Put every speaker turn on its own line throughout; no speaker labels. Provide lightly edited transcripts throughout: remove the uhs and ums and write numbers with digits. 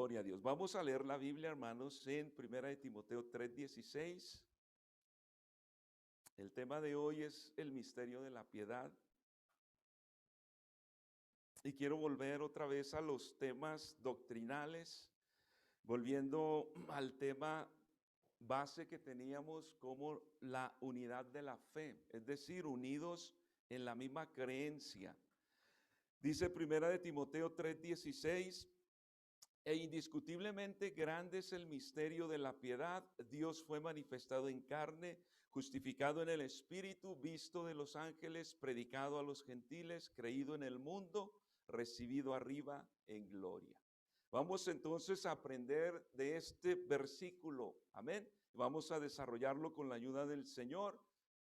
Gloria a Dios. Vamos a leer la Biblia, hermanos, en 1 de Timoteo 3:16. El tema de hoy es el misterio de la piedad. Y quiero volver otra vez a los temas doctrinales, volviendo al tema base que teníamos como la unidad de la fe, es decir, unidos en la misma creencia. Dice 1 de Timoteo 3:16, e indiscutiblemente grande es el misterio de la piedad. Dios fue manifestado en carne, justificado en el Espíritu, visto de los ángeles, predicado a los gentiles, creído en el mundo, recibido arriba en gloria. Vamos entonces a aprender de este versículo, amén. Vamos a desarrollarlo con la ayuda del Señor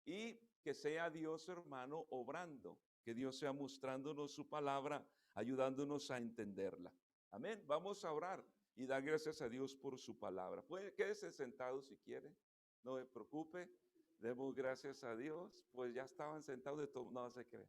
y que sea Dios, hermano, obrando, que Dios sea mostrándonos su palabra, ayudándonos a entenderla. Amén. Vamos a orar y dar gracias a Dios por su palabra. Quédese sentado si quiere, no me preocupe. Demos gracias a Dios, pues ya estaban sentados de todo, no se cree.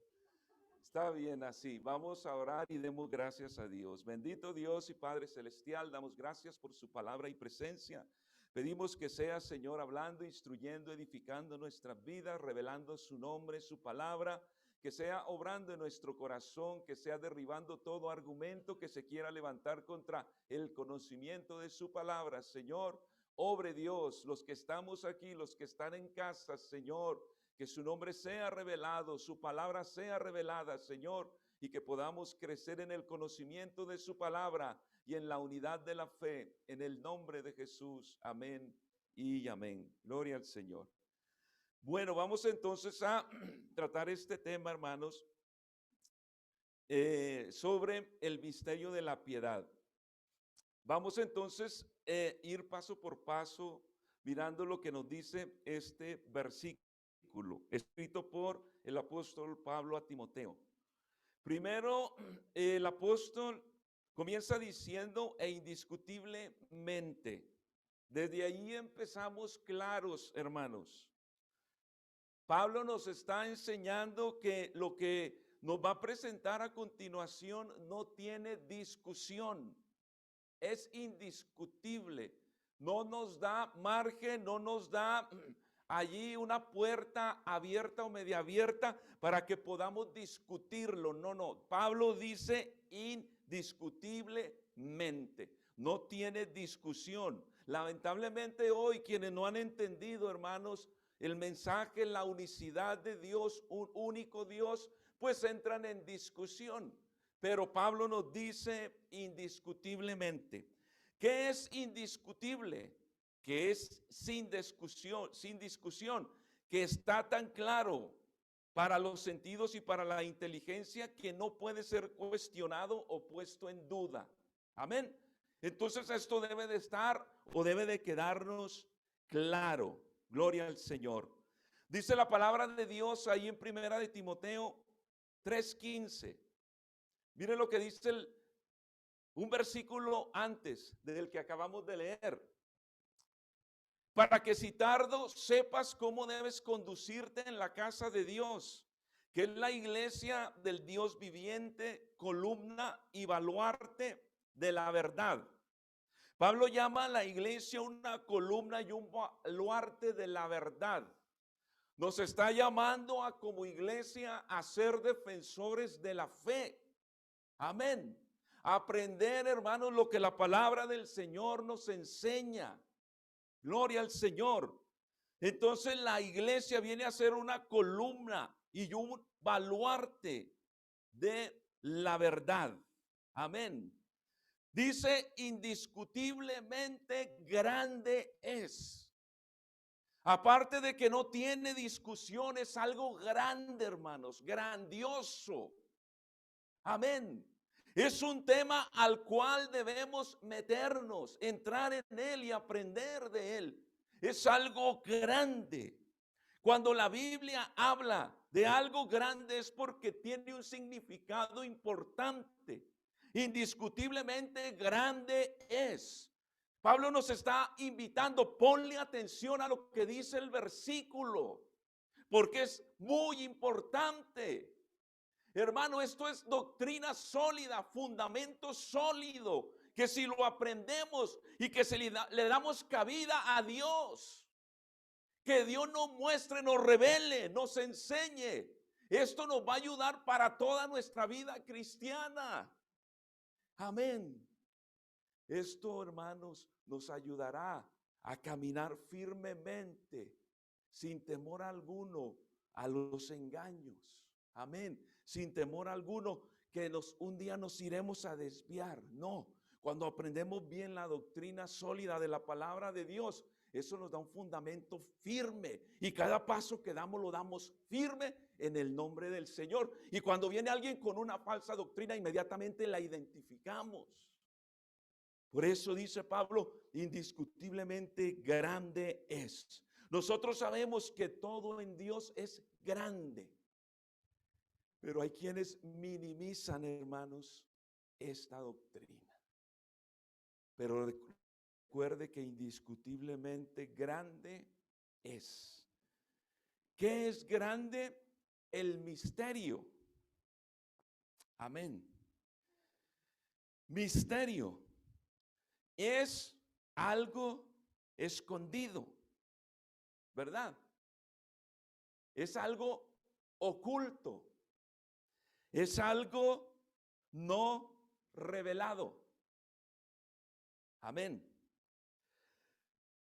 Está bien así, vamos a orar y demos gracias a Dios. Bendito Dios y Padre Celestial, damos gracias por su palabra y presencia. Pedimos que sea, Señor, hablando, instruyendo, edificando nuestras vidas, revelando su nombre, su palabra, que sea obrando en nuestro corazón, que sea derribando todo argumento que se quiera levantar contra el conocimiento de su palabra. Señor, obre Dios, los que estamos aquí, los que están en casa, Señor, que su nombre sea revelado, su palabra sea revelada, Señor, y que podamos crecer en el conocimiento de su palabra y en la unidad de la fe, en el nombre de Jesús. Amén y amén. Gloria al Señor. Bueno, vamos entonces a tratar este tema, hermanos, sobre el misterio de la piedad. Vamos entonces a ir paso por paso, mirando lo que nos dice este versículo, escrito por el apóstol Pablo a Timoteo. Primero, el apóstol comienza diciendo, e indiscutiblemente. Desde ahí empezamos claros, hermanos. Pablo nos está enseñando que lo que nos va a presentar a continuación no tiene discusión, es indiscutible, no nos da margen, no nos da allí una puerta abierta o media abierta para que podamos discutirlo. No, Pablo dice indiscutiblemente, no tiene discusión. Lamentablemente hoy quienes no han entendido, hermanos, el mensaje, la unicidad de Dios, un único Dios, pues entran en discusión. Pero Pablo nos dice indiscutiblemente. ¿Qué es indiscutible? Que es sin discusión, que está tan claro para los sentidos y para la inteligencia que no puede ser cuestionado o puesto en duda. Amén. Entonces esto debe de estar o debe de quedarnos claro. Gloria al Señor. Dice la palabra de Dios ahí en 1 de Timoteo 3:15. Mire lo que dice un versículo antes del que acabamos de leer. Para que si tardo sepas cómo debes conducirte en la casa de Dios, que es la iglesia del Dios viviente, columna y baluarte de la verdad. Pablo llama a la iglesia una columna y un baluarte de la verdad. Nos está llamando a como iglesia a ser defensores de la fe. Amén. Aprender, hermanos, lo que la palabra del Señor nos enseña. Gloria al Señor. Entonces la iglesia viene a ser una columna y un baluarte de la verdad. Amén. Dice, indiscutiblemente grande es. Aparte de que no tiene discusión, es algo grande, hermanos, grandioso. Amén. Es un tema al cual debemos meternos, entrar en él y aprender de él. Es algo grande. Cuando la Biblia habla de algo grande es porque tiene un significado importante. Indiscutiblemente grande es. Pablo nos está invitando, ponle atención a lo que dice el versículo, porque es muy importante. Hermano, esto es doctrina sólida, fundamento sólido que si lo aprendemos y que si le damos cabida a Dios, que Dios nos muestre, nos revele, nos enseñe, esto nos va a ayudar para toda nuestra vida cristiana. Amén. Esto, hermanos, nos ayudará a caminar firmemente, sin temor alguno a los engaños. Amén. Sin temor alguno que un día nos iremos a desviar. No, cuando aprendemos bien la doctrina sólida de la palabra de Dios, eso nos da un fundamento firme. Y cada paso que damos lo damos firme en el nombre del Señor. Y cuando viene alguien con una falsa doctrina, inmediatamente la identificamos. Por eso dice Pablo, indiscutiblemente grande es. Nosotros sabemos que todo en Dios es grande. Pero hay quienes minimizan, hermanos, esta doctrina. Pero recuerde que indiscutiblemente grande es. ¿Qué es grande? El misterio. Amén. Misterio es algo escondido, ¿verdad? Es algo oculto. Es algo no revelado. Amén.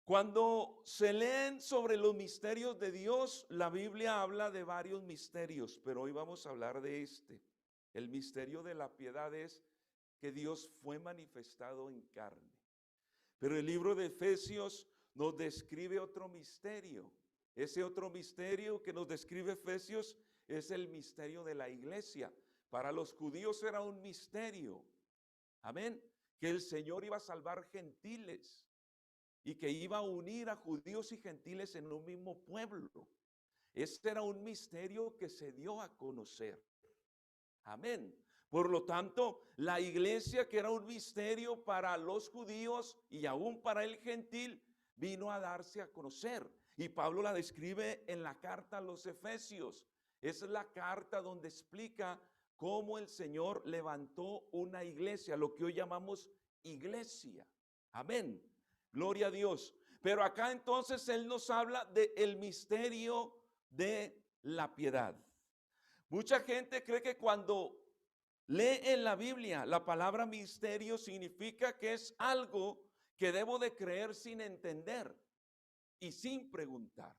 Cuando se leen sobre los misterios de Dios, la Biblia habla de varios misterios, pero hoy vamos a hablar de este. El misterio de la piedad es que Dios fue manifestado en carne. Pero el libro de Efesios nos describe otro misterio. Ese otro misterio que nos describe Efesios es el misterio de la iglesia. Para los judíos era un misterio. Amén. Que el Señor iba a salvar gentiles y que iba a unir a judíos y gentiles en un mismo pueblo. Este era un misterio que se dio a conocer. Amén. Por lo tanto, la iglesia, que era un misterio para los judíos y aún para el gentil, vino a darse a conocer. Y Pablo la describe en la carta a los Efesios. Es la carta donde explica cómo el Señor levantó una iglesia, lo que hoy llamamos iglesia. Amén. Gloria a Dios. Pero acá entonces Él nos habla del misterio de la piedad. Mucha gente cree que cuando lee en la Biblia la palabra misterio significa que es algo que debo de creer sin entender y sin preguntar.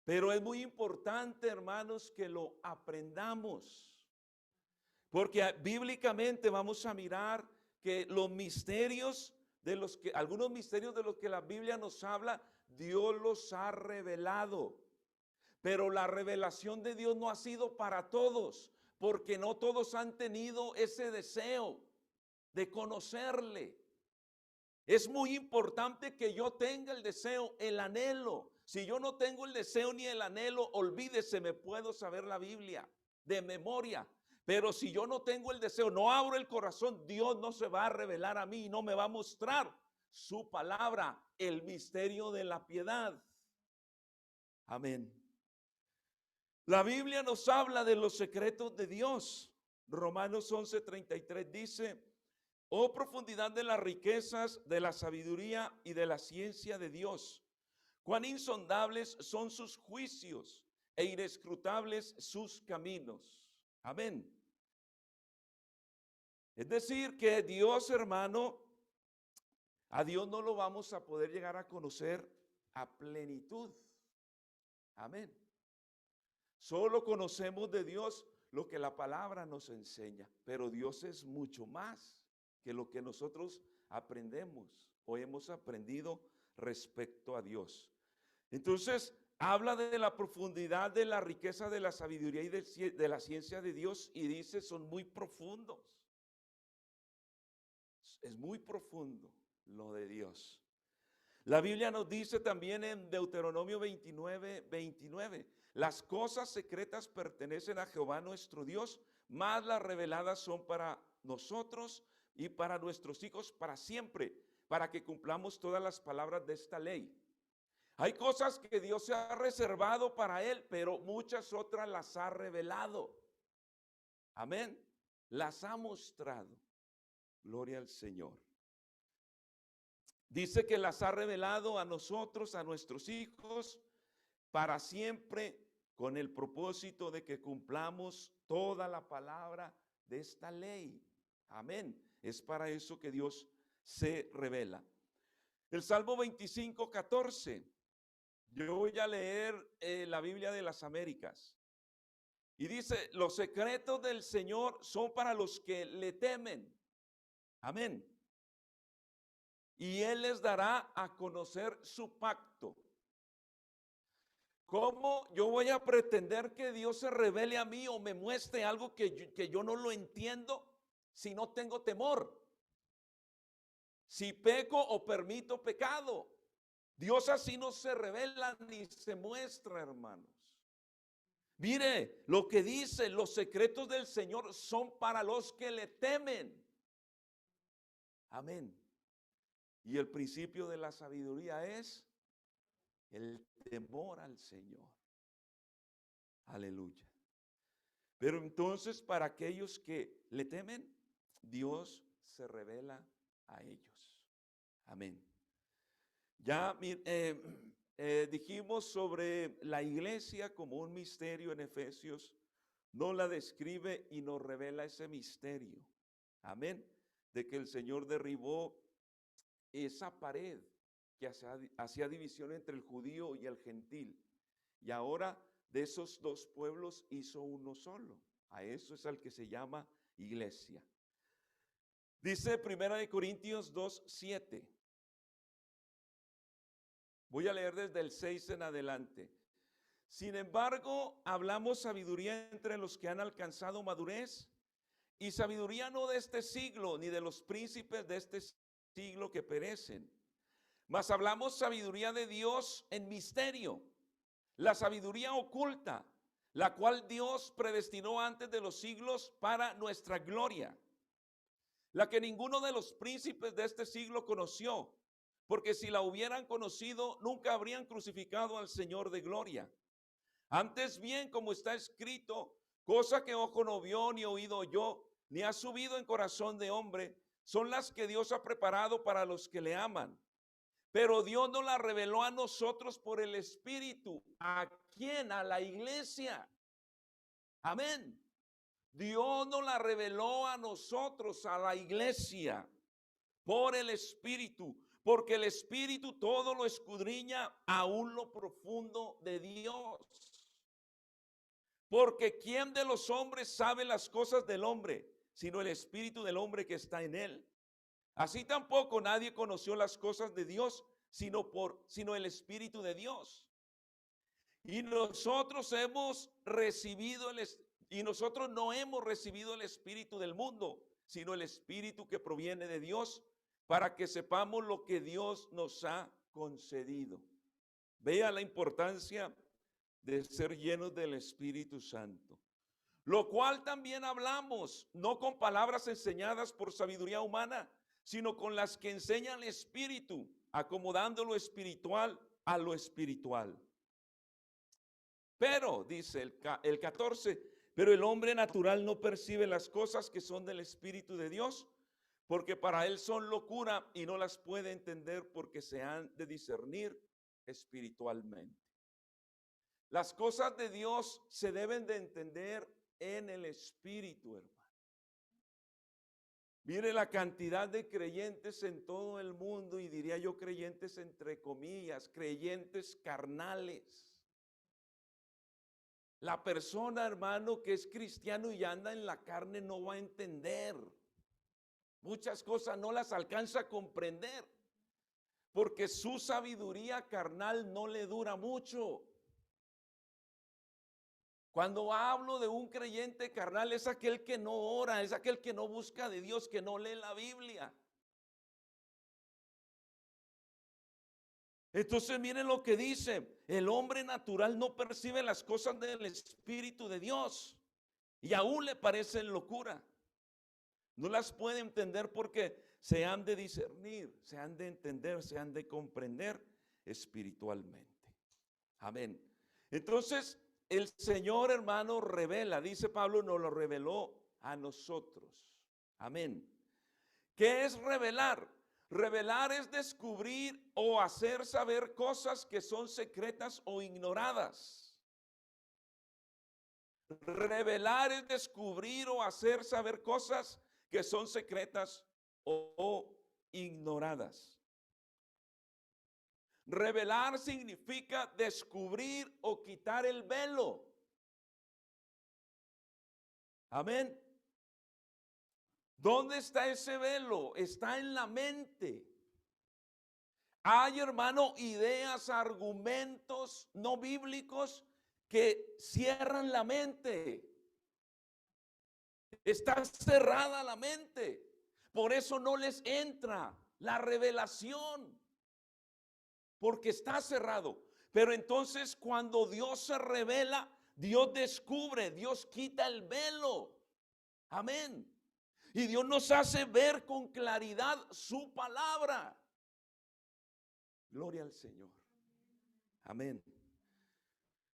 Pero es muy importante, hermanos, que lo aprendamos. Porque bíblicamente vamos a mirar que los misterios algunos misterios de los que la Biblia nos habla, Dios los ha revelado. Pero la revelación de Dios no ha sido para todos, porque no todos han tenido ese deseo de conocerle. Es muy importante que yo tenga el deseo, el anhelo. Si yo no tengo el deseo ni el anhelo, olvídese, me puedo saber la Biblia de memoria. Pero si yo no tengo el deseo, no abro el corazón, Dios no se va a revelar a mí y no me va a mostrar su palabra, el misterio de la piedad. Amén. La Biblia nos habla de los secretos de Dios. Romanos 11:33 dice: oh profundidad de las riquezas, de la sabiduría y de la ciencia de Dios. Cuán insondables son sus juicios e inescrutables sus caminos. Amén. Es decir, que Dios, hermano, a Dios no lo vamos a poder llegar a conocer a plenitud. Amén. Solo conocemos de Dios lo que la palabra nos enseña, pero Dios es mucho más que lo que nosotros aprendemos o hemos aprendido respecto a Dios. Entonces, habla de la profundidad de la riqueza de la sabiduría y de la ciencia de Dios y dice, son muy profundos. Es muy profundo lo de Dios. La Biblia nos dice también en Deuteronomio 29:29, las cosas secretas pertenecen a Jehová nuestro Dios, mas las reveladas son para nosotros y para nuestros hijos para siempre, para que cumplamos todas las palabras de esta ley. Hay cosas que Dios se ha reservado para Él, pero muchas otras las ha revelado. Amén. Las ha mostrado. Gloria al Señor. Dice que las ha revelado a nosotros, a nuestros hijos, para siempre, con el propósito de que cumplamos toda la palabra de esta ley. Amén. Es para eso que Dios se revela. El Salmo 25:14. Yo voy a leer la Biblia de las Américas. Y dice, los secretos del Señor son para los que le temen. Amén. Y Él les dará a conocer su pacto. ¿Cómo yo voy a pretender que Dios se revele a mí o me muestre algo que yo no lo entiendo si no tengo temor? Si peco o permito pecado. Dios así no se revela ni se muestra, hermanos. Mire lo que dice, los secretos del Señor son para los que le temen. Amén. Y el principio de la sabiduría es el temor al Señor. Aleluya. Pero entonces para aquellos que le temen, Dios se revela a ellos. Amén. Ya dijimos sobre la iglesia como un misterio en Efesios. Nos la describe y nos revela ese misterio. Amén. De que el Señor derribó esa pared que hacía división entre el judío y el gentil. Y ahora de esos dos pueblos hizo uno solo. A eso es al que se llama iglesia. Dice 1 Corintios 2:7. Voy a leer desde el 6 en adelante. Sin embargo, hablamos sabiduría entre los que han alcanzado madurez, y sabiduría no de este siglo, ni de los príncipes de este siglo que perecen. Mas hablamos sabiduría de Dios en misterio, la sabiduría oculta, la cual Dios predestinó antes de los siglos para nuestra gloria, la que ninguno de los príncipes de este siglo conoció, porque si la hubieran conocido, nunca habrían crucificado al Señor de gloria. Antes bien, como está escrito, cosa que ojo no vio, ni oído oyó, ni ha subido en corazón de hombre, son las que Dios ha preparado para los que le aman. Pero Dios nos la reveló a nosotros por el Espíritu. ¿A quién? A la iglesia. Amén. Dios nos la reveló a nosotros, a la iglesia, por el Espíritu. Porque el Espíritu todo lo escudriña, aún lo profundo de Dios. Porque ¿quién de los hombres sabe las cosas del hombre, sino el Espíritu del hombre que está en él? Así tampoco nadie conoció las cosas de Dios, sino el Espíritu de Dios. Y nosotros no hemos recibido el Espíritu del mundo, sino el Espíritu que proviene de Dios, para que sepamos lo que Dios nos ha concedido. Vea la importancia de ser llenos del Espíritu Santo. Lo cual también hablamos, no con palabras enseñadas por sabiduría humana, sino con las que enseña el Espíritu, acomodando lo espiritual a lo espiritual. Pero, dice el 14, pero el hombre natural no percibe las cosas que son del Espíritu de Dios, porque para él son locura y no las puede entender porque se han de discernir espiritualmente. Las cosas de Dios se deben de entender en el Espíritu, hermano. Mire la cantidad de creyentes en todo el mundo, y diría yo creyentes entre comillas, creyentes carnales. La persona, hermano, que es cristiano y anda en la carne no va a entender. Muchas cosas no las alcanza a comprender, porque su sabiduría carnal no le dura mucho. Cuando hablo de un creyente carnal, es aquel que no ora, es aquel que no busca de Dios, que no lee la Biblia. Entonces miren lo que dice, el hombre natural no percibe las cosas del Espíritu de Dios y aún le parecen locura. No las puede entender porque se han de discernir, se han de entender, se han de comprender espiritualmente. Amén. Entonces, el Señor, hermano, revela, dice Pablo, nos lo reveló a nosotros. Amén. ¿Qué es revelar? Revelar es descubrir o hacer saber cosas que son secretas o ignoradas. Revelar es descubrir o hacer saber cosas que son secretas o ignoradas. Revelar significa descubrir o quitar el velo. Amén. ¿Dónde está ese velo? Está en la mente. Hay, hermano, ideas, argumentos no bíblicos que cierran la mente. Está cerrada la mente. Por eso no les entra la revelación, porque está cerrado. Pero entonces cuando Dios se revela, Dios descubre, Dios quita el velo. Amén. Y Dios nos hace ver con claridad su palabra. Gloria al Señor. Amén.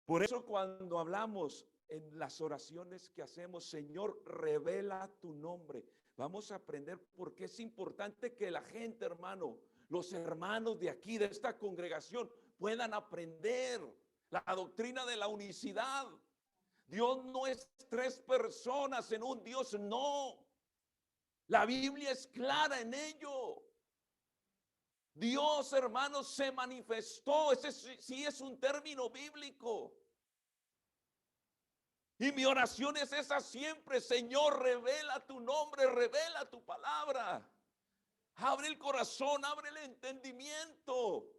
Por eso cuando hablamos en las oraciones que hacemos, Señor, revela tu nombre. Vamos a aprender por qué es importante que la gente, hermano, los hermanos de aquí, de esta congregación, puedan aprender la doctrina de la unicidad. Dios no es tres personas en un Dios, no. La Biblia es clara en ello. Dios, hermanos, se manifestó. Ese sí es un término bíblico. Y mi oración es esa siempre: Señor, revela tu nombre, revela tu palabra. Abre el corazón, abre el entendimiento,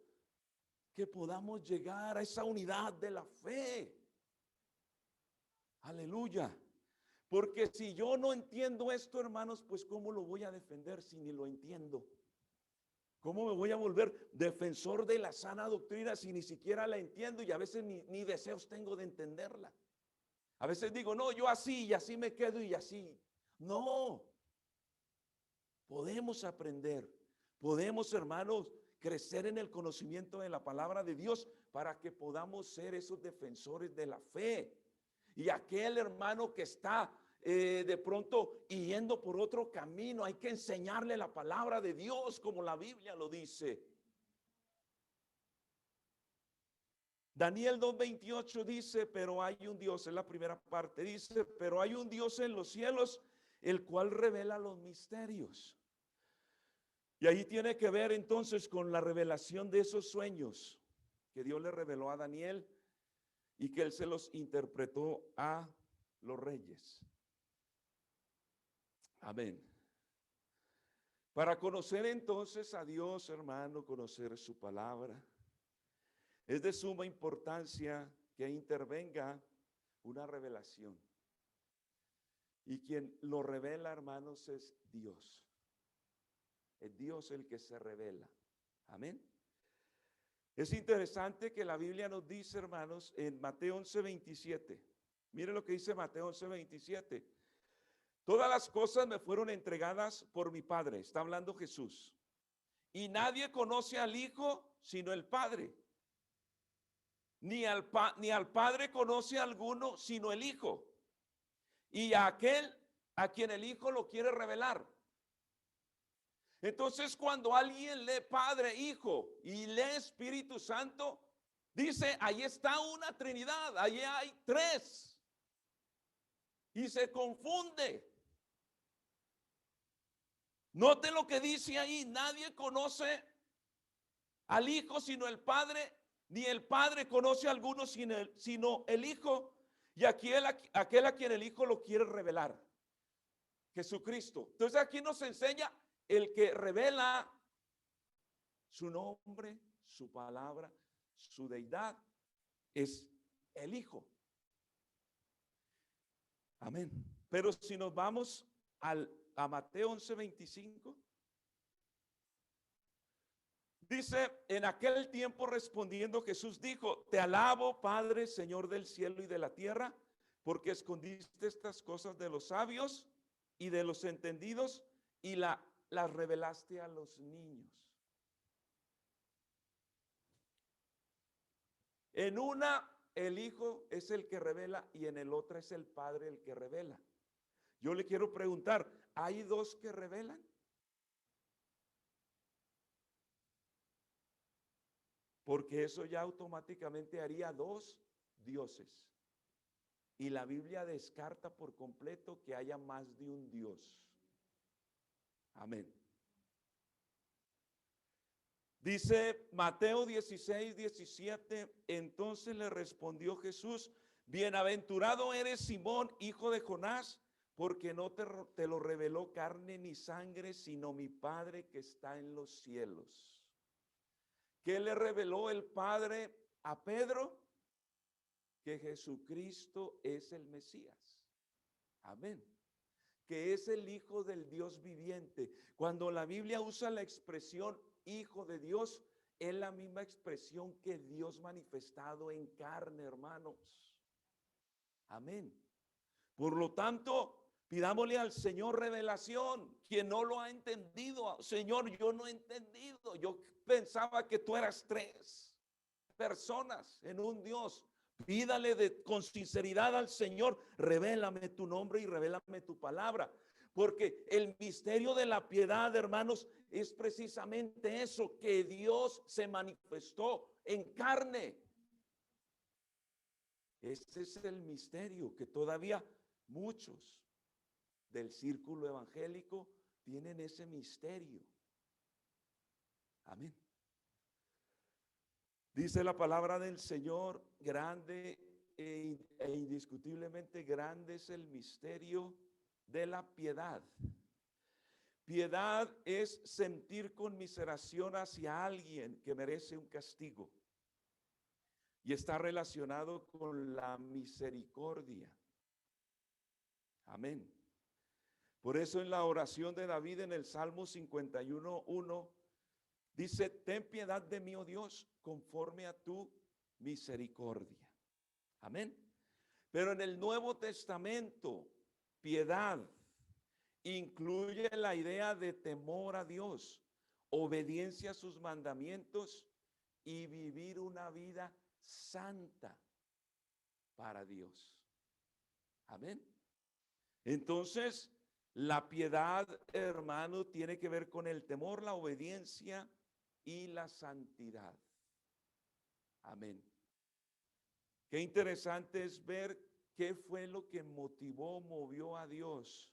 que podamos llegar a esa unidad de la fe. Aleluya. Porque si yo no entiendo esto, hermanos, pues ¿cómo lo voy a defender si ni lo entiendo? ¿Cómo me voy a volver defensor de la sana doctrina si ni siquiera la entiendo y a veces ni deseos tengo de entenderla? A veces digo, no, yo así y así me quedo y así. No. Podemos aprender, podemos, hermanos, crecer en el conocimiento de la palabra de Dios para que podamos ser esos defensores de la fe. Y aquel hermano que está de pronto yendo por otro camino, hay que enseñarle la palabra de Dios como la Biblia lo dice. Daniel 2:28 dice, pero hay un Dios, en la primera parte dice, pero hay un Dios en los cielos, el cual revela los misterios. Y ahí tiene que ver entonces con la revelación de esos sueños que Dios le reveló a Daniel y que él se los interpretó a los reyes. Amén. Para conocer entonces a Dios, hermano, conocer su palabra, es de suma importancia que intervenga una revelación. Y quien lo revela, hermanos, es Dios. Es Dios el que se revela. Amén. Es interesante que la Biblia nos dice, hermanos, en Mateo 11:27. Mire lo que dice Mateo 11:27. Todas las cosas me fueron entregadas por mi Padre. Está hablando Jesús. Y nadie conoce al Hijo sino el Padre. Ni al Padre conoce a alguno sino el Hijo. Y a aquel a quien el Hijo lo quiere revelar. Entonces, cuando alguien lee Padre, Hijo y lee Espíritu Santo, dice, ahí está una Trinidad, ahí hay tres. Y se confunde. Noten lo que dice ahí: nadie conoce al Hijo sino el Padre, ni el Padre conoce a alguno sino el Hijo, y aquel a quien el Hijo lo quiere revelar, Jesucristo. Entonces aquí nos enseña el que revela su nombre, su palabra, su deidad, es el Hijo. Amén. Pero si nos vamos a Mateo 11:25, dice, en aquel tiempo respondiendo Jesús dijo, te alabo, Padre, Señor del cielo y de la tierra, porque escondiste estas cosas de los sabios y de los entendidos y las revelaste a los niños. En una, el Hijo es el que revela y en el otro es el Padre el que revela. Yo le quiero preguntar, ¿hay dos que revelan? porque eso ya automáticamente haría dos dioses. Y la Biblia descarta por completo que haya más de un Dios. Amén. Dice Mateo 16, 17, entonces le respondió Jesús, bienaventurado eres Simón, hijo de Jonás, porque no te lo reveló carne ni sangre, sino mi Padre que está en los cielos. ¿Qué le reveló el Padre a Pedro? Que Jesucristo es el Mesías. Amén. Que es el Hijo del Dios viviente. Cuando la Biblia usa la expresión Hijo de Dios, es la misma expresión que Dios manifestado en carne, hermanos. Amén. Por lo tanto, pidámosle al Señor revelación. Quien no lo ha entendido, Señor, yo no he entendido. Yo pensaba que tú eras tres personas en un Dios. Pídale con sinceridad al Señor, revélame tu nombre y revélame tu palabra. Porque el misterio de la piedad, hermanos, es precisamente eso, que Dios se manifestó en carne. Ese es el misterio que todavía muchos del círculo evangélico tienen ese misterio. Amén. Dice la palabra del Señor, grande e indiscutiblemente grande es el misterio de la piedad. Piedad es sentir conmiseración hacia alguien que merece un castigo. Y está relacionado con la misericordia. Amén. Por eso en la oración de David en el Salmo 51:1 dice, ten piedad de mí, oh Dios, conforme a tu misericordia. Amén. Pero en el Nuevo Testamento, piedad incluye la idea de temor a Dios, obediencia a sus mandamientos y vivir una vida santa para Dios. Amén. Entonces, la piedad, hermano, tiene que ver con el temor, la obediencia y la santidad. Amén. Qué interesante es ver qué fue lo que movió a Dios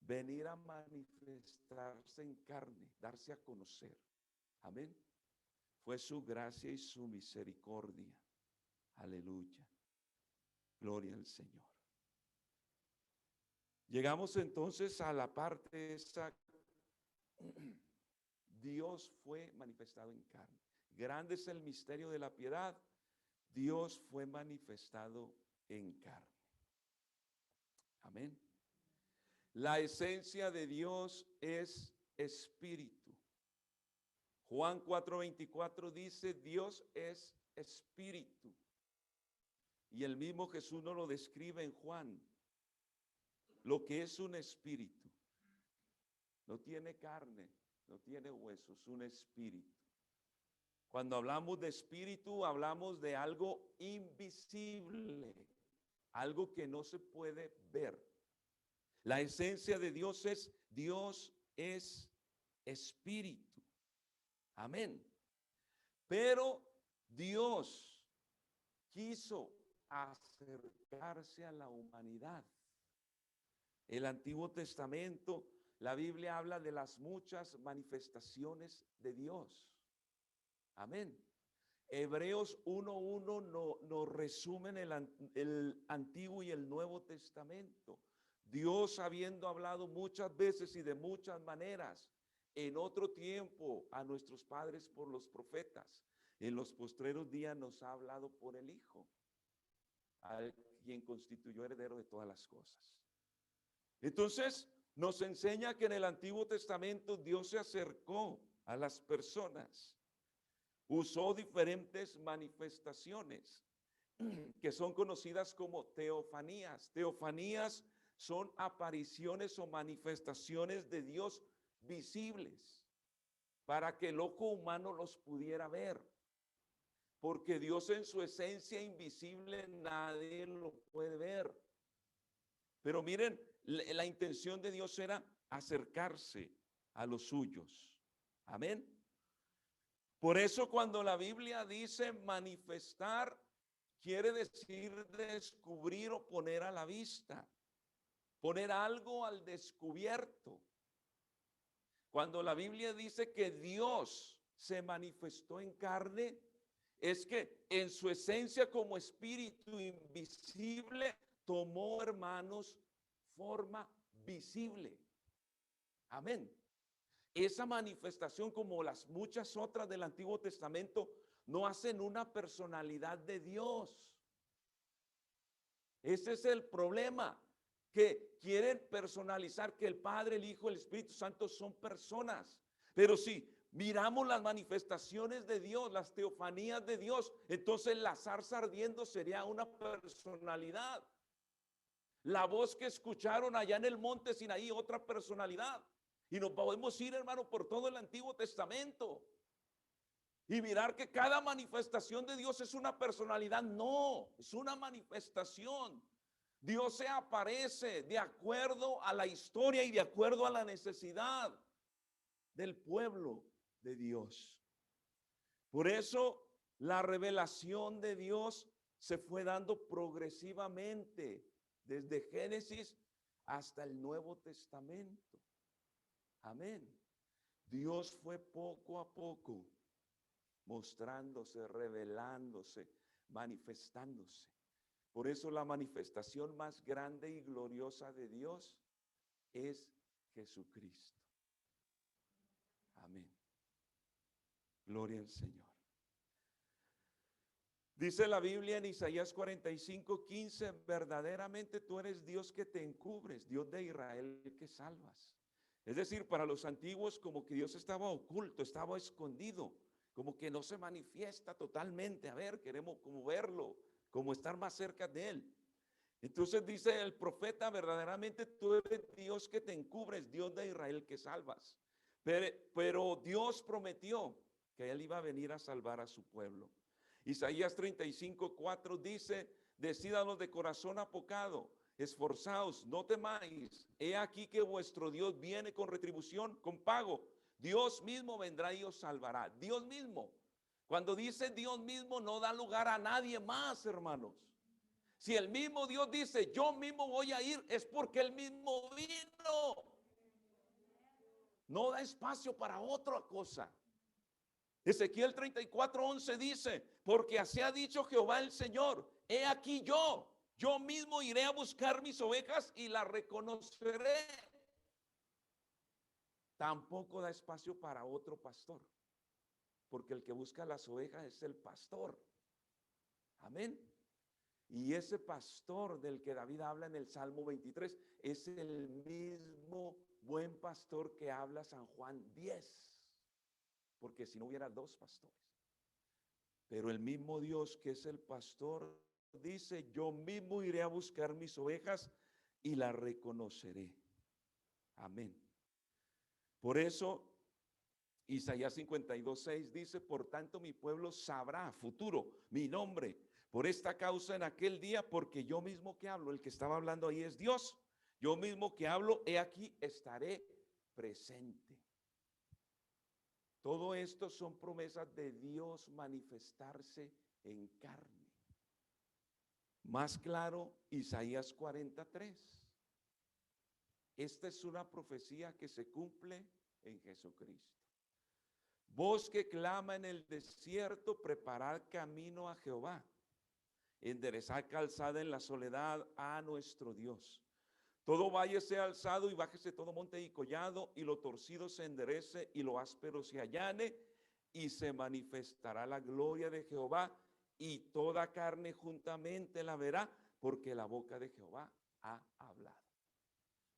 venir a manifestarse en carne, darse a conocer. Amén. Fue su gracia y su misericordia. Aleluya. Gloria al Señor. Llegamos entonces a la parte esa. Dios fue manifestado en carne. Grande es el misterio de la piedad. Dios fue manifestado en carne. Amén. La esencia de Dios es espíritu. Juan 4:24 dice, Dios es espíritu. Y el mismo Jesús nos lo describe en Juan. Lo que es un espíritu. No tiene carne, no tiene huesos, un espíritu. Cuando hablamos de espíritu, hablamos de algo invisible, algo que no se puede ver. La esencia de Dios es espíritu. Amén. Pero Dios quiso acercarse a la humanidad. El Antiguo Testamento, la Biblia habla de las muchas manifestaciones de Dios. Amén. Hebreos 1:1 nos resumen el Antiguo y el Nuevo Testamento. Dios, habiendo hablado muchas veces y de muchas maneras, en otro tiempo a nuestros padres por los profetas, en los postreros días nos ha hablado por el Hijo, al quien constituyó heredero de todas las cosas. Entonces, nos enseña que en el Antiguo Testamento Dios se acercó a las personas. Usó diferentes manifestaciones que son conocidas como teofanías. Teofanías son apariciones o manifestaciones de Dios visibles para que el ojo humano los pudiera ver. Porque Dios en su esencia invisible nadie lo puede ver. Pero miren, la intención de Dios era acercarse a los suyos. Amén. Por eso cuando la Biblia dice manifestar, quiere decir descubrir o poner a la vista, poner algo al descubierto. Cuando la Biblia dice que Dios se manifestó en carne, es que en su esencia como espíritu invisible tomó, hermanos, forma visible. Amén. Esa manifestación, como las muchas otras del Antiguo Testamento, no hacen una personalidad de Dios. Ese es el problema, que quieren personalizar que el Padre, el Hijo, el Espíritu Santo son personas. Pero si miramos las manifestaciones de Dios, las teofanías de Dios, entonces la zarza ardiendo sería una personalidad. La voz que escucharon allá en el monte Sinaí, otra personalidad. Y nos podemos ir, hermano, por todo el Antiguo Testamento y mirar que cada manifestación de Dios es una personalidad. No, es una manifestación. Dios se aparece de acuerdo a la historia y de acuerdo a la necesidad del pueblo de Dios. Por eso la revelación de Dios se fue dando progresivamente desde Génesis hasta el Nuevo Testamento. Amén. Dios fue poco a poco mostrándose, revelándose, manifestándose. Por eso la manifestación más grande y gloriosa de Dios es Jesucristo. Amén. Gloria al Señor. Dice la Biblia en Isaías 45:15, verdaderamente tú eres Dios que te encubres, Dios de Israel que salvas. Es decir, para los antiguos como que Dios estaba oculto, estaba escondido, como que no se manifiesta totalmente. A ver, queremos como verlo, como estar más cerca de él. Entonces dice el profeta, verdaderamente tú eres Dios que te encubres, Dios de Israel que salvas. Pero Dios prometió que él iba a venir a salvar a su pueblo. Isaías 35:4 dice, decídanos de corazón apocado, esforzaos, no temáis, he aquí que vuestro Dios viene con retribución, con pago. Dios mismo vendrá y os salvará. Dios mismo. Cuando dice Dios mismo, no da lugar a nadie más, hermanos. Si el mismo Dios dice, yo mismo voy a ir, es porque él mismo vino. No da espacio para otra cosa. Ezequiel 34:11 dice, porque así ha dicho Jehová el Señor, he aquí yo mismo iré a buscar mis ovejas y las reconoceré. Tampoco da espacio para otro pastor, porque el que busca las ovejas es el pastor. Amén. Y ese pastor del que David habla en el Salmo 23 es el mismo buen pastor que habla San Juan 10. Porque si no hubiera dos pastores. Pero el mismo Dios que es el pastor dice, yo mismo iré a buscar mis ovejas y las reconoceré. Amén. Por eso Isaías 52:6 dice, por tanto mi pueblo sabrá, futuro, mi nombre, por esta causa en aquel día, porque yo mismo que hablo, el que estaba hablando ahí es Dios, yo mismo que hablo, he aquí estaré presente. Todo esto son promesas de Dios manifestarse en carne. Más claro, Isaías 43. Esta es una profecía que se cumple en Jesucristo. Voz que clama en el desierto, preparad camino a Jehová. Enderezad calzada en la soledad a nuestro Dios. Todo valle sea alzado y bájese todo monte y collado, y lo torcido se enderece y lo áspero se allane, y se manifestará la gloria de Jehová, y toda carne juntamente la verá, porque la boca de Jehová ha hablado.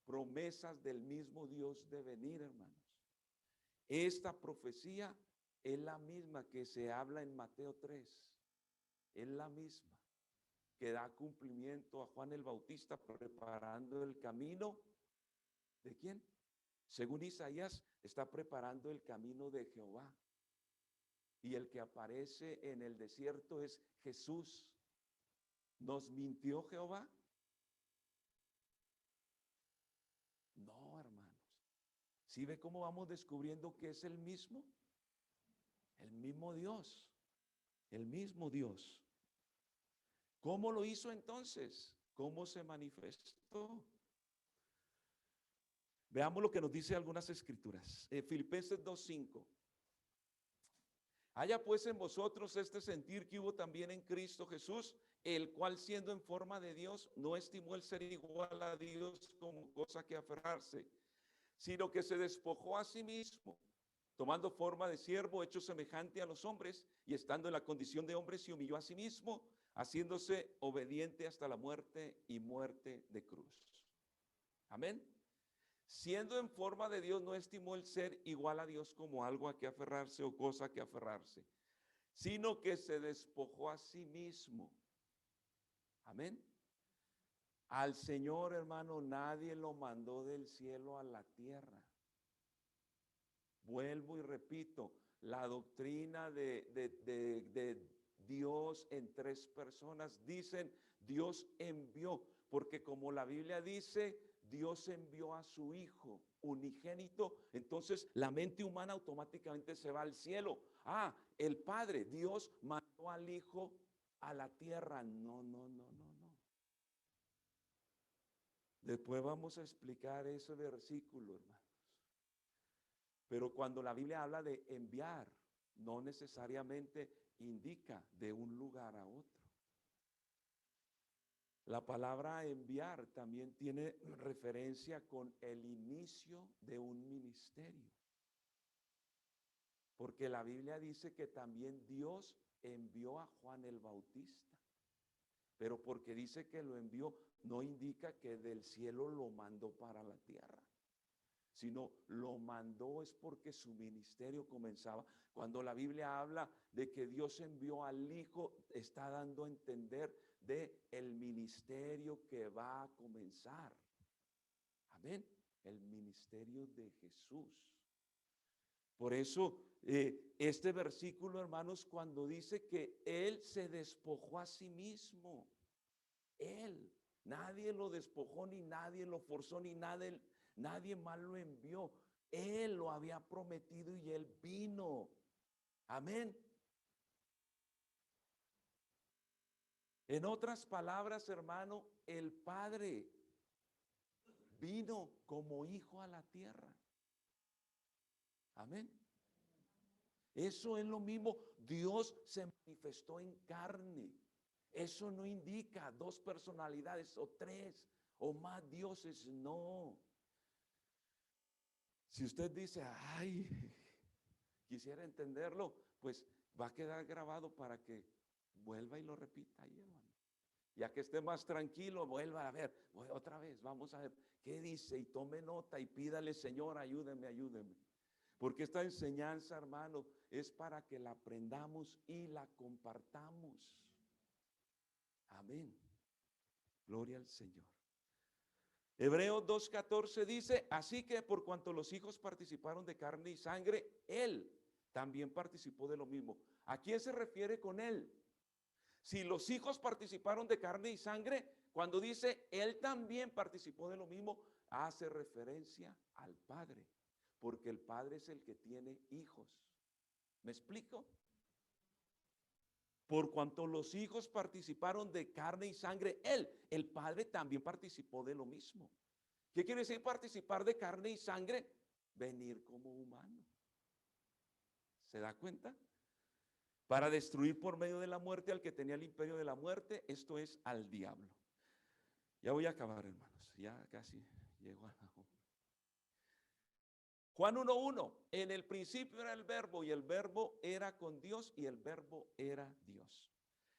Promesas del mismo Dios de venir, hermanos. Esta profecía es la misma que se habla en Mateo 3. Es la misma que da cumplimiento a Juan el Bautista preparando el camino. ¿De quién? Según Isaías, está preparando el camino de Jehová. Y el que aparece en el desierto es Jesús. ¿Nos mintió Jehová? No, hermanos. ¿Sí ve cómo vamos descubriendo que es el mismo? El mismo Dios, el mismo Dios. ¿Cómo lo hizo entonces? ¿Cómo se manifestó? Veamos lo que nos dice algunas escrituras. Filipenses 2:5. Haya pues en vosotros este sentir que hubo también en Cristo Jesús, el cual siendo en forma de Dios, no estimó el ser igual a Dios como cosa que aferrarse, sino que se despojó a sí mismo, tomando forma de siervo, hecho semejante a los hombres, y estando en la condición de hombre, se humilló a sí mismo, haciéndose obediente hasta la muerte y muerte de cruz. Amén. Siendo en forma de Dios, no estimó el ser igual a Dios como algo a que aferrarse o cosa que aferrarse, sino que se despojó a sí mismo. Amén. Al Señor, hermano, nadie lo mandó del cielo a la tierra. Vuelvo y repito, la doctrina de Dios en tres personas, dicen Dios envió, porque como la Biblia dice, Dios envió a su Hijo unigénito, entonces la mente humana automáticamente se va al cielo. Ah, el Padre, Dios mandó al Hijo a la tierra. No, no, no, no, no. Después vamos a explicar ese versículo, hermanos. Pero cuando la Biblia habla de enviar, no necesariamente indica de un lugar a otro. La palabra enviar también tiene referencia con el inicio de un ministerio. Porque la Biblia dice que también Dios envió a Juan el Bautista. Pero porque dice que lo envió, no indica que del cielo lo mandó para la tierra, sino lo mandó es porque su ministerio comenzaba. Cuando la Biblia habla de que Dios envió al Hijo, está dando a entender de el ministerio que va a comenzar. Amén. El ministerio de Jesús. Por eso, este versículo, hermanos, cuando dice que Él se despojó a sí mismo, Él, nadie lo despojó, ni nadie lo forzó, ni nadie más lo envió. Él lo había prometido y Él vino. Amén. En otras palabras, hermano, el Padre vino como hijo a la tierra. Amén. Eso es lo mismo. Dios se manifestó en carne. Eso no indica dos personalidades o tres o más dioses. No. Si usted dice, ay, quisiera entenderlo, pues va a quedar grabado para que vuelva y lo repita ahí, hermano. Ya que esté más tranquilo, vuelva a ver, otra vez, vamos a ver qué dice y tome nota y pídale, Señor, ayúdeme, ayúdeme. Porque esta enseñanza, hermano, es para que la aprendamos y la compartamos. Amén. Gloria al Señor. Hebreos 2:14 dice, así que por cuanto los hijos participaron de carne y sangre, Él también participó de lo mismo. ¿A quién se refiere con Él? Si los hijos participaron de carne y sangre, cuando dice Él también participó de lo mismo, hace referencia al Padre, porque el Padre es el que tiene hijos. ¿Me explico? Por cuanto los hijos participaron de carne y sangre, Él, el Padre, también participó de lo mismo. ¿Qué quiere decir participar de carne y sangre? Venir como humano. ¿Se da cuenta? Para destruir por medio de la muerte al que tenía el imperio de la muerte, esto es al diablo. Ya voy a acabar, hermanos, ya casi llego a la hora. Juan 1:1, en el principio era el verbo y el verbo era con Dios y el verbo era Dios.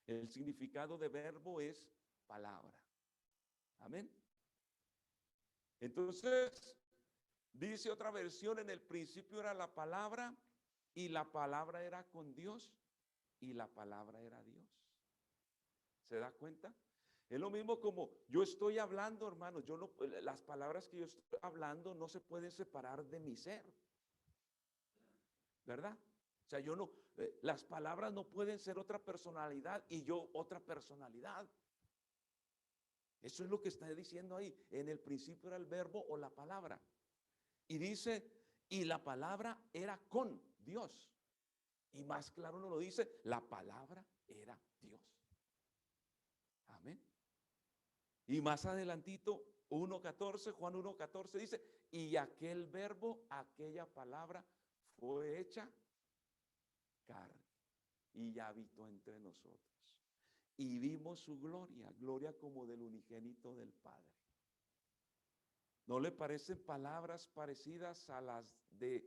El significado de verbo es palabra. Amén. Entonces, dice otra versión, en el principio era la palabra y la palabra era con Dios y la palabra era Dios. ¿Se da cuenta? Es lo mismo como yo estoy hablando, hermanos, yo no, las palabras que yo estoy hablando no se pueden separar de mi ser. ¿Verdad? O sea, yo no, las palabras no pueden ser otra personalidad y yo otra personalidad. Eso es lo que está diciendo ahí. En el principio era el verbo o la palabra. Y dice, y la palabra era con Dios. Y más claro nos lo dice, la palabra era Dios. Amén. Y más adelantito, 1:14, Juan 1:14 dice, y aquel verbo, aquella palabra fue hecha carne y ya habitó entre nosotros. Y vimos su gloria, gloria como del unigénito del Padre. ¿No le parecen palabras parecidas a las de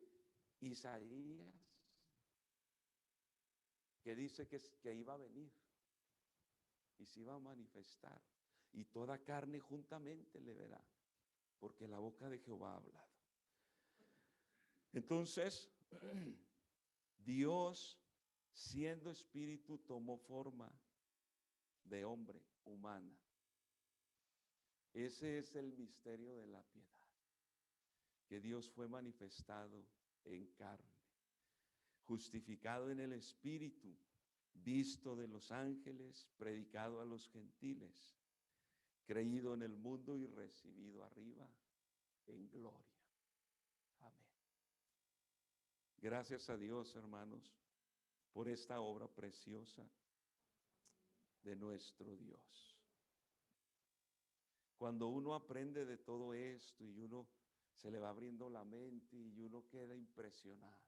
Isaías? Que dice que iba a venir y se iba a manifestar. Y toda carne juntamente le verá, porque la boca de Jehová ha hablado. Entonces, Dios, siendo espíritu, tomó forma de hombre, humana. Ese es el misterio de la piedad, que Dios fue manifestado en carne, justificado en el espíritu, visto de los ángeles, predicado a los gentiles, creído en el mundo y recibido arriba en gloria. Amén. Gracias a Dios, hermanos, por esta obra preciosa de nuestro Dios. Cuando uno aprende de todo esto y uno se le va abriendo la mente y uno queda impresionado.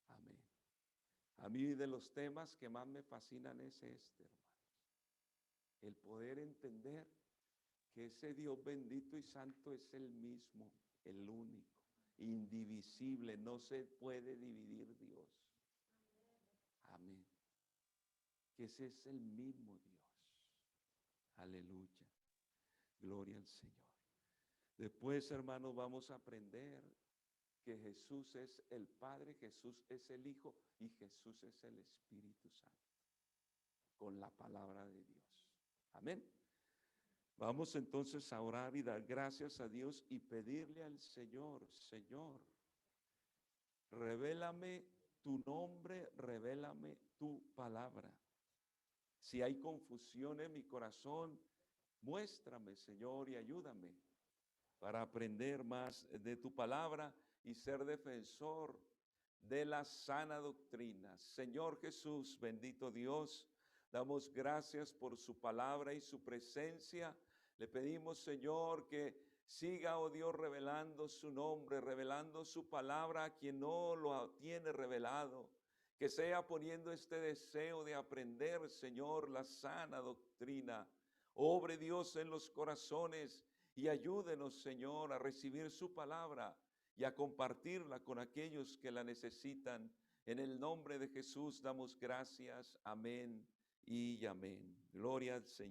Amén. A mí de los temas que más me fascinan es este, hermanos. El poder entender que ese Dios bendito y santo es el mismo, el único, indivisible, no se puede dividir Dios. Amén. Que ese es el mismo Dios. Aleluya. Gloria al Señor. Después, hermanos, vamos a aprender que Jesús es el Padre, Jesús es el Hijo y Jesús es el Espíritu Santo, con la palabra de Dios. Amén. Vamos entonces a orar y dar gracias a Dios y pedirle al Señor, Señor, revélame tu nombre, revélame tu palabra. Si hay confusión en mi corazón, muéstrame, Señor, y ayúdame para aprender más de tu palabra y ser defensor de la sana doctrina. Señor Jesús, bendito Dios, damos gracias por su palabra y su presencia. Le pedimos, Señor, que siga, oh Dios, revelando su nombre, revelando su palabra a quien no lo tiene revelado. Que sea poniendo este deseo de aprender, Señor, la sana doctrina. Obre Dios en los corazones y ayúdenos, Señor, a recibir su palabra y a compartirla con aquellos que la necesitan. En el nombre de Jesús damos gracias. Amén y amén. Gloria al Señor.